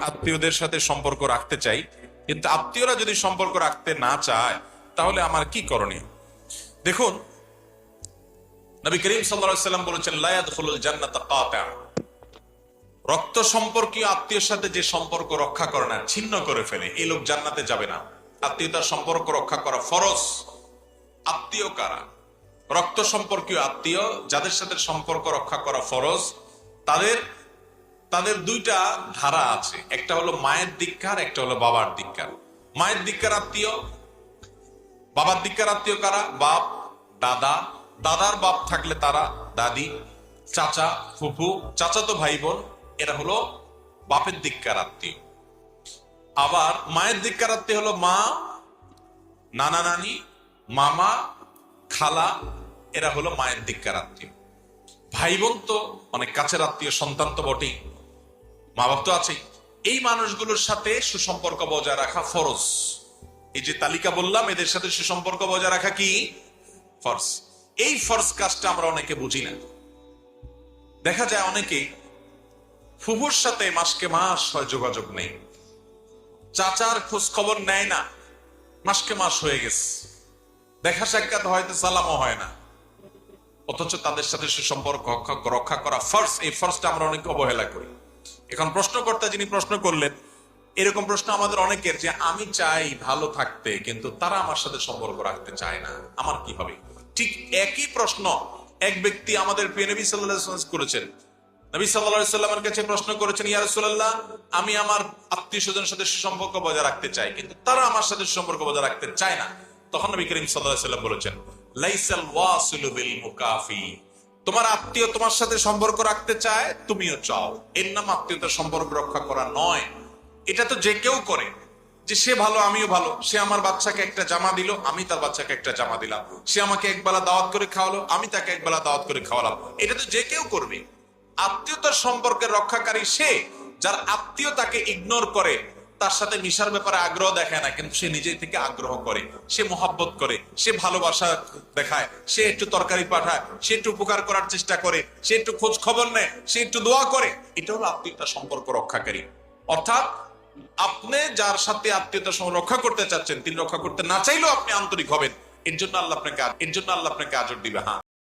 আত্মীয়দের সাথে সম্পর্ক রাখতে চাই, কিন্তু আত্মীয়রা যদি সম্পর্ক রাখতে না চায় তাহলে আমার কি করণীয়? দেখুন, নবী করিম সাল্লাল্লাহু আলাইহি ওয়াসাল্লাম বলেছেন, লা ইয়াদখুলুল জান্নাতা কাতিআ। রক্ত সম্পর্কীয় আত্মীয়ের সাথে যে সম্পর্ক রক্ষা করে না, ছিন্ন করে ফেলে, এই লোক জান্নাতে যাবে না। আত্মীয়তার সম্পর্ক রক্ষা করা ফরজ। আত্মীয় কারা? রক্ত সম্পর্কীয় আত্মীয় যাদের সাথে সম্পর্ক রক্ষা করা ফরজ, তাদের দুইটা ধারা আছে, একটা হলো মায়ের দিককার, একটা হলো বাবার দিককার। মায়ের দিককার আত্মীয়, বাবার দিককার আত্মীয় কারা? বাপ, দাদা, দাদার বাপ থাকলে তারা, দাদি, চাচা, ফুফু, চাচাতো ভাই বোন, এরা হলো বাপের দিককার আত্মীয়। আবার মায়ের দিককার আত্মীয় হলো মা, নানা নানি, মামা, খালা, এরা হলো মায়ের দিককার আত্মীয়। ভাই বোন তো অনেক কাছের আত্মীয়, সন্তান তো বটেই, মা বাপ তো আছেই। এই মানুষগুলোর সাথে সুসম্পর্ক বজায় রাখা ফরজ। এই যে তালিকা বললাম, এদের সাথে সুসম্পর্ক বজায় রাখা কি ফরজ। এই ফরজ কাজটা আমরা অনেকে বুঝি না। দেখা যায় অনেকে ফুফুর সাথে মাসকে মাস হয় যোগাযোগ নেই, চাচার খোঁজ খবর নেয় না, মাসকে মাস হয়ে গেছে, দেখা সাক্ষাৎ হয়তো সালামও হয় না, অথচ তাদের সাথে সুসম্পর্ক রক্ষা করা ফরজ। এই ফরজটা আমরা অনেকে অবহেলা করি। এখন প্রশ্নকর্তা যিনি প্রশ্ন করলেন, এরকম প্রশ্ন আমাদের অনেকের, যে আমি চাই ভালো থাকতে কিন্তু তারা আমার সাথে সম্পর্ক রাখতে চায় না, আমার কি হবে? ঠিক একই প্রশ্ন এক ব্যক্তি আমাদের প্রিয় নবী সাল্লাল্লাহু আলাইহি ওয়াসাল্লাম করেছেন। নবী সাল্লাল্লাহু আলাইহি ওয়াসাল্লামের কাছে প্রশ্ন করেছেন, ইয়া রাসূলুল্লাহ, আমি আমার আত্মীয় স্বজনের সাথে সুসম্পর্ক বজায় রাখতে চাই কিন্তু তারা আমার সাথে সুসম্পর্ক বজায় রাখতে চায় না। তখন নবী করিম সাল্লাল্লাহু আলাইহি ওয়াসাল্লাম বলেছেন, লাইসাল ওয়াসিলু বিল মুকাফি। তোমার আত্মীয় তোমার সাথে সম্পর্ক রাখতে চায়, তুমিও চাও, এর নাম আত্মীয়তার সম্পর্ক রক্ষা করা নয়। এটা তো যে কেউ করে, যে সে ভালো আমিও ভালো, সে আমার বাচ্চাকে একটা জামা দিল, আমি তার বাচ্চাকে একটা জামা দিলাম, সে আমাকে একবেলা দাওয়াত করে খাওয়ালো, আমি তাকে একবেলা দাওয়াত করে খাওয়ালাম। এটা তো যে কেউ করবে। আত্মীয়তার সম্পর্কের রক্ষাকারী সে যার আত্মীয় তাকে ইগনোর করে, তার সাথে মিশার ব্যাপারে আগ্রহ দেখায় না, কিন্তু সে নিজে থেকে আগ্রহ করে, সে মোহাব্বত করে, সে ভালোবাসা দেখায়, সে একটু তরকারি পাঠায়, সে একটু উপকার করার চেষ্টা করে, সে একটু খোঁজ খবর নেয়, সে একটু দোয়া করে। এটা হলো আত্মীয়তার সম্পর্ক রক্ষাকারী। অর্থাৎ আপনি যার সাথে আত্মীয়তার সম্পর্ক রক্ষা করতে চাচ্ছেন, তিনি রক্ষা করতে না চাইলেও আপনি আন্তরিক হবেন, এর জন্য আল্লাহ আপনাকে আজর দিবে। হ্যাঁ,